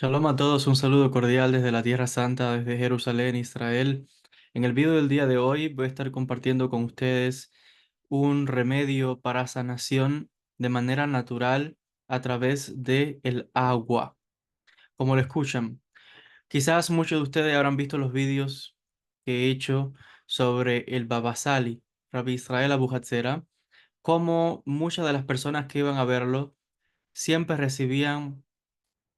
Shalom a todos, un saludo cordial desde la Tierra Santa, desde Jerusalén, Israel. En el video del día de hoy voy a estar compartiendo con ustedes un remedio para sanación de manera natural a través de el agua. Como lo escuchan, quizás muchos de ustedes habrán visto los vídeos que he hecho sobre el Baba Sali, Rabbi Israel Abu Hatzera, como muchas de las personas que iban a verlo siempre recibían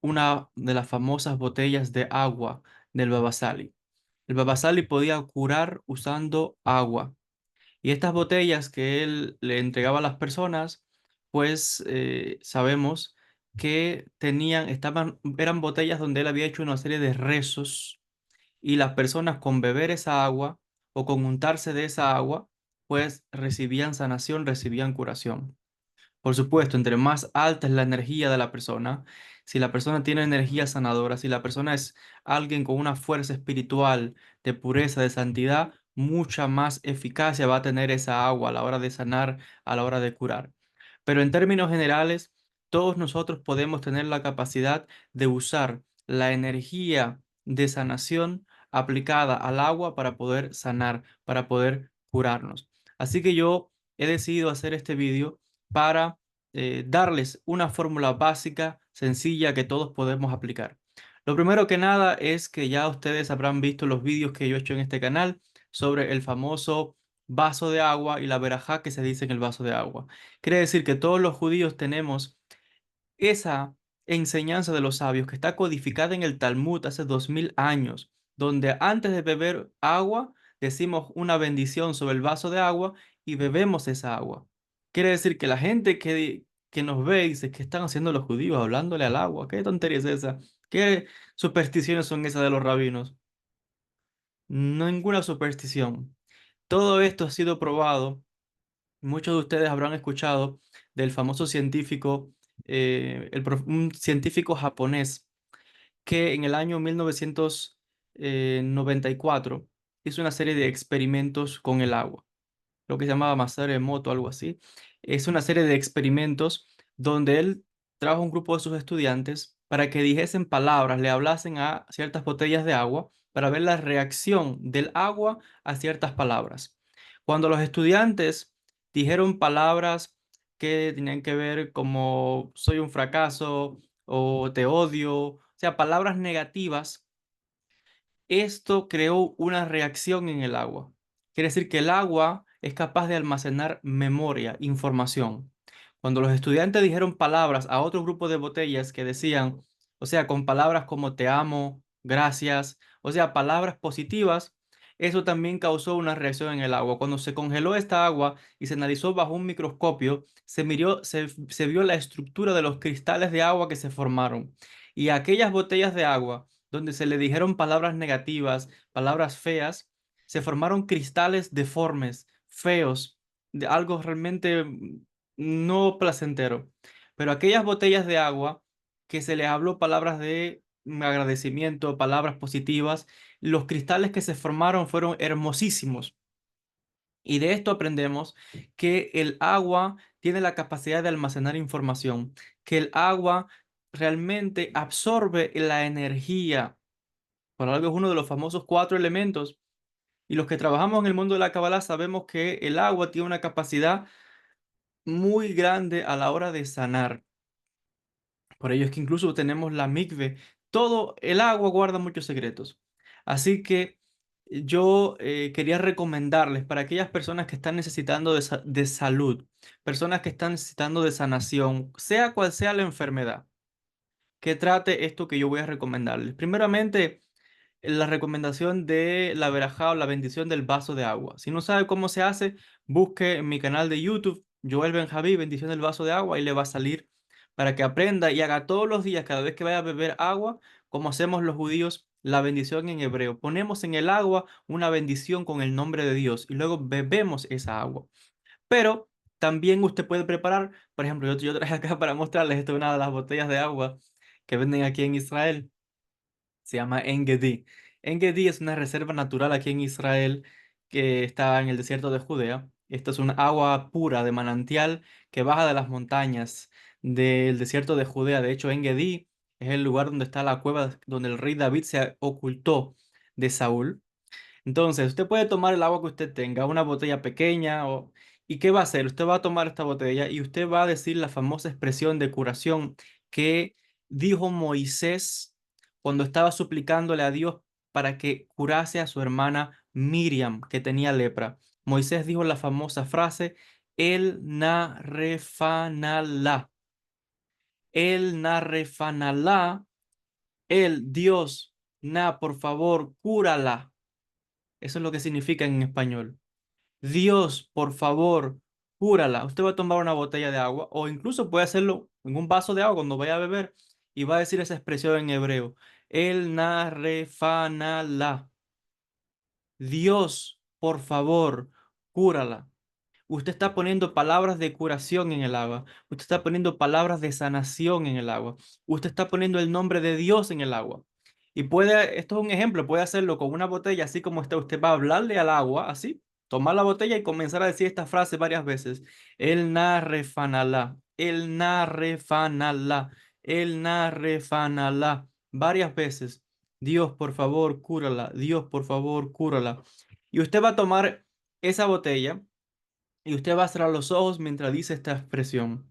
una de las famosas botellas de agua del Baba Sali. El Baba Sali podía curar usando agua. Y estas botellas que él le entregaba a las personas, pues sabemos que eran botellas donde él había hecho una serie de rezos y las personas con beber esa agua o con untarse de esa agua, pues recibían sanación, recibían curación. Por supuesto, entre más alta es la energía de la persona, si la persona tiene energía sanadora, si la persona es alguien con una fuerza espiritual de pureza, de santidad, mucha más eficacia va a tener esa agua a la hora de sanar, a la hora de curar. Pero en términos generales, todos nosotros podemos tener la capacidad de usar la energía de sanación aplicada al agua para poder sanar, para poder curarnos. Así que yo he decidido hacer este vídeo para darles una fórmula básica, sencilla, que todos podemos aplicar. Lo primero que nada es que ya ustedes habrán visto los vídeos que yo he hecho en este canal sobre el famoso vaso de agua y la verajá que se dice en el vaso de agua. Quiere decir que todos los judíos tenemos esa enseñanza de los sabios que está codificada en el Talmud hace 2000 años, donde antes de beber agua decimos una bendición sobre el vaso de agua y bebemos esa agua. Quiere decir que la gente que nos ve y dice, ¿qué están haciendo los judíos hablándole al agua? ¿Qué tontería es esa? ¿Qué supersticiones son esas de los rabinos? No, ninguna superstición. Todo esto ha sido probado. Muchos de ustedes habrán escuchado del famoso científico, un científico japonés que en el año 1994 hizo una serie de experimentos con el agua, lo que se llamaba Masaru Emoto, algo así. Es una serie de experimentos donde él trajo un grupo de sus estudiantes para que dijesen palabras, le hablasen a ciertas botellas de agua para ver la reacción del agua a ciertas palabras. Cuando los estudiantes dijeron palabras que tenían que ver como soy un fracaso o te odio, o sea, palabras negativas, esto creó una reacción en el agua. Quiere decir que el agua es capaz de almacenar memoria, información. Cuando los estudiantes dijeron palabras a otro grupo de botellas que decían, o sea, con palabras como te amo, gracias, o sea, palabras positivas, eso también causó una reacción en el agua. Cuando se congeló esta agua y se analizó bajo un microscopio, se vio la estructura de los cristales de agua que se formaron. Y aquellas botellas de agua donde se le dijeron palabras negativas, palabras feas, se formaron cristales deformes, feos, de algo realmente no placentero. Pero aquellas botellas de agua que se les habló palabras de agradecimiento, palabras positivas, los cristales que se formaron fueron hermosísimos. Y de esto aprendemos que el agua tiene la capacidad de almacenar información, que el agua realmente absorbe la energía. Por algo es uno de los famosos cuatro elementos. Y los que trabajamos en el mundo de la Kabbalah sabemos que el agua tiene una capacidad muy grande a la hora de sanar. Por ello es que incluso tenemos la mikve. Todo el agua guarda muchos secretos. Así que yo quería recomendarles para aquellas personas que están necesitando de salud, personas que están necesitando de sanación, sea cual sea la enfermedad, que trate esto que yo voy a recomendarles. Primeramente, la recomendación de la verajá o la bendición del vaso de agua. Si no sabe cómo se hace, busque en mi canal de YouTube, Joel Benjaví, bendición del vaso de agua, y le va a salir para que aprenda y haga todos los días, cada vez que vaya a beber agua, como hacemos los judíos, la bendición en hebreo. Ponemos en el agua una bendición con el nombre de Dios y luego bebemos esa agua. Pero también usted puede preparar, por ejemplo, yo traje acá para mostrarles, esta es una de las botellas de agua que venden aquí en Israel. Se llama En Gedi. En Gedi es una reserva natural aquí en Israel que está en el desierto de Judea. Esto es un agua pura de manantial que baja de las montañas del desierto de Judea. De hecho, En Gedi Es el lugar donde está la cueva donde el rey David se ocultó de Saúl. Entonces, usted puede tomar el agua que usted tenga, una botella pequeña, ¿y qué va a hacer? Usted va a tomar esta botella y usted va a decir la famosa expresión de curación que dijo Moisés cuando estaba suplicándole a Dios para que curase a su hermana Miriam, que tenía lepra. Moisés dijo la famosa frase, El Narefanalá. El Narefanalá, el Dios, por favor, cúrala. Eso es lo que significa en español. Dios, por favor, cúrala. Usted va a tomar una botella de agua o incluso puede hacerlo en un vaso de agua cuando vaya a beber y va a decir esa expresión en hebreo. El narefanala. Dios, por favor, cúrala. Usted está poniendo palabras de curación en el agua. Usted está poniendo palabras de sanación en el agua. Usted está poniendo el nombre de Dios en el agua. Y puede, esto es un ejemplo, puede hacerlo con una botella, así como está. Usted va a hablarle al agua, así, tomar la botella y comenzar a decir esta frase varias veces. El narefanalá, el narefanalá, el narefanalá. Varias veces. Dios, por favor, cúrala. Dios, por favor, cúrala. Y usted va a tomar esa botella y usted va a cerrar los ojos mientras dice esta expresión.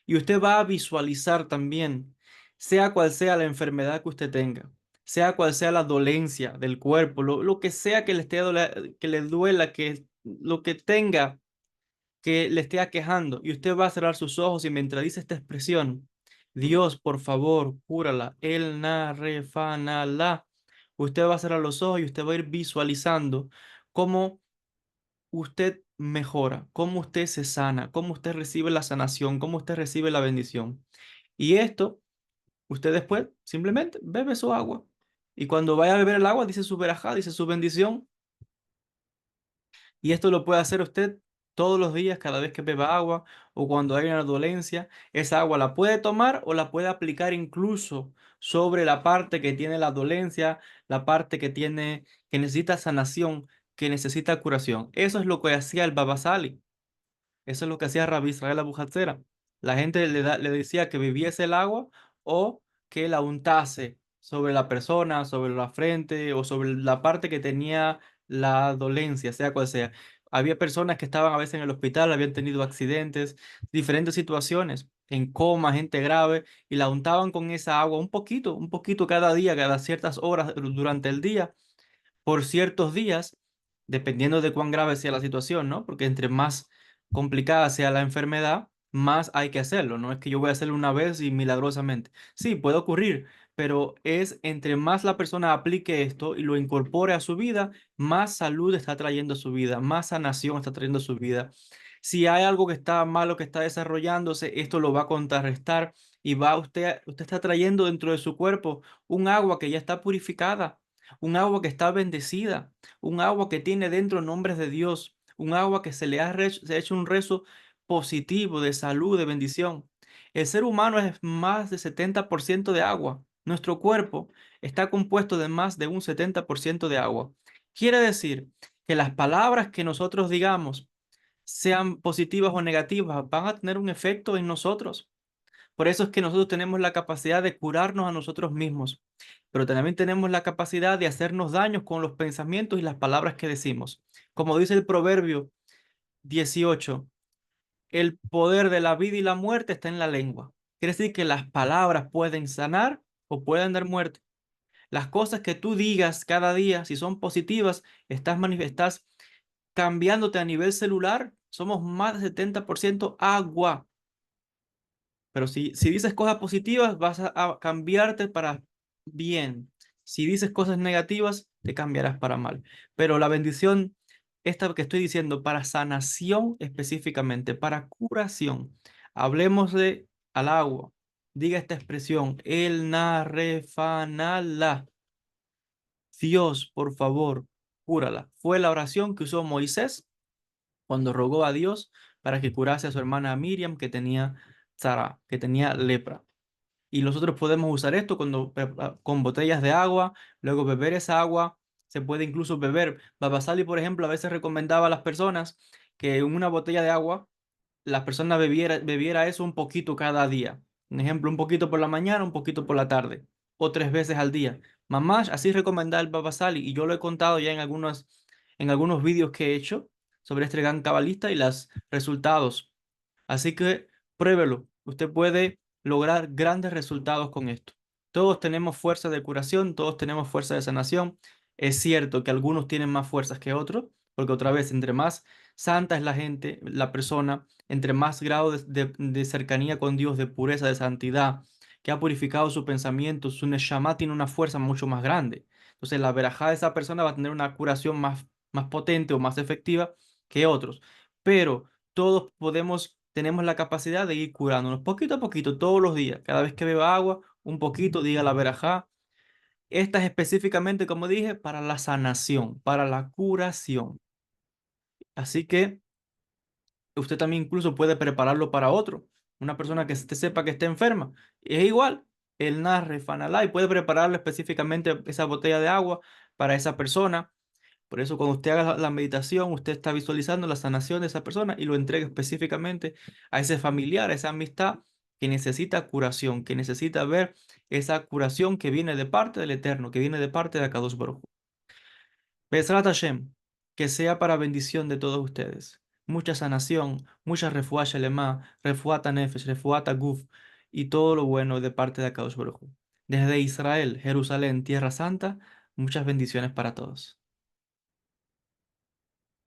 Y usted va a visualizar también, sea cual sea la enfermedad que usted tenga, sea cual sea la dolencia del cuerpo, lo que sea que le esté que le duela, que lo que tenga que le esté aquejando. Y usted va a cerrar sus ojos y mientras dice esta expresión, Dios, por favor, cúrala. El na re fa na la. Usted va a cerrar los ojos y usted va a ir visualizando cómo usted mejora, cómo usted se sana, cómo usted recibe la sanación, cómo usted recibe la bendición. Y esto, usted después simplemente bebe su agua. Y cuando vaya a beber el agua, dice su verajá, dice su bendición. Y esto lo puede hacer usted todos los días, cada vez que beba agua o cuando haya una dolencia. Esa agua la puede tomar o la puede aplicar incluso sobre la parte que tiene la dolencia, la parte que tiene, que necesita sanación, que necesita curación. Eso es lo que hacía el Baba Sali. Eso es lo que hacía Rabbi Israel Abu Hatzera. La gente le decía que bebiese el agua o que la untase sobre la persona, sobre la frente o sobre la parte que tenía la dolencia, sea cual sea. Había personas que estaban a veces en el hospital, habían tenido accidentes, diferentes situaciones, en coma, gente grave, y la untaban con esa agua un poquito cada día, cada ciertas horas durante el día por ciertos días, dependiendo de cuán grave sea la situación, ¿no? Porque entre más complicada sea la enfermedad, más hay que hacerlo. No es que yo voy a hacerlo una vez y milagrosamente. Sí, puede ocurrir, pero es entre más la persona aplique esto y lo incorpore a su vida, más salud está trayendo a su vida, más sanación está trayendo a su vida. Si hay algo que está malo, que está desarrollándose, esto lo va a contrarrestar y usted está trayendo dentro de su cuerpo un agua que ya está purificada, un agua que está bendecida, un agua que tiene dentro nombres de Dios, un agua que se ha hecho un rezo positivo de salud, de bendición. El ser humano es más de 70% de agua. Nuestro cuerpo está compuesto de más de un 70% de agua. Quiere decir que las palabras que nosotros digamos, sean positivas o negativas, van a tener un efecto en nosotros. Por eso es que nosotros tenemos la capacidad de curarnos a nosotros mismos, pero también tenemos la capacidad de hacernos daños con los pensamientos y las palabras que decimos. Como dice el Proverbio 18, el poder de la vida y la muerte está en la lengua. Quiere decir que las palabras pueden sanar o pueden dar muerte. Las cosas que tú digas cada día, si son positivas, estás cambiándote a nivel celular. Somos más de 70% agua. Pero si dices cosas positivas, vas a cambiarte para bien. Si dices cosas negativas, te cambiarás para mal. Pero la bendición, esta que estoy diciendo, para sanación específicamente, para curación, hablemos de al agua. Diga esta expresión, el narefanala. Dios, por favor, cúrala. Fue la oración que usó Moisés cuando rogó a Dios para que curase a su hermana Miriam que tenía tzara, que tenía lepra. Y nosotros podemos usar esto con botellas de agua, luego beber esa agua, se puede incluso beber. Baba Sali, por ejemplo, a veces recomendaba a las personas que en una botella de agua, la persona bebiera eso un poquito cada día. Un ejemplo, un poquito por la mañana, un poquito por la tarde, o 3 veces al día. Mamás, así recomendaba el Baba Sali, y yo lo he contado ya en algunos vídeos que he hecho sobre este gran cabalista y los resultados. Así que pruébelo. Usted puede lograr grandes resultados con esto. Todos tenemos fuerza de curación, todos tenemos fuerza de sanación. Es cierto que algunos tienen más fuerzas que otros, porque otra vez, entre más santa es la gente, la persona, entre más grado de cercanía con Dios, de pureza, de santidad, que ha purificado su pensamiento, su neshama tiene una fuerza mucho más grande. Entonces, la verajá de esa persona va a tener una curación más potente o más efectiva que otros. Pero todos tenemos la capacidad de ir curándonos poquito a poquito, todos los días. Cada vez que beba agua, un poquito, diga la verajá. Esta es específicamente, como dije, para la sanación, para la curación. Así que usted también incluso puede prepararlo para otro. Una persona que usted sepa que está enferma. Es igual, el narre, fanalá, y puede prepararle específicamente esa botella de agua para esa persona. Por eso cuando usted haga la meditación, usted está visualizando la sanación de esa persona y lo entrega específicamente a ese familiar, a esa amistad que necesita curación, que necesita ver esa curación que viene de parte del Eterno, que viene de parte de Akadosh Baruj Hu. Bezrat Hashem, que sea para bendición de todos ustedes. Mucha sanación, mucha refuá shelema, refuá nefesh, refuá guf y todo lo bueno de parte de Akadosh Baruj Hu. Desde Israel, Jerusalén, Tierra Santa, muchas bendiciones para todos.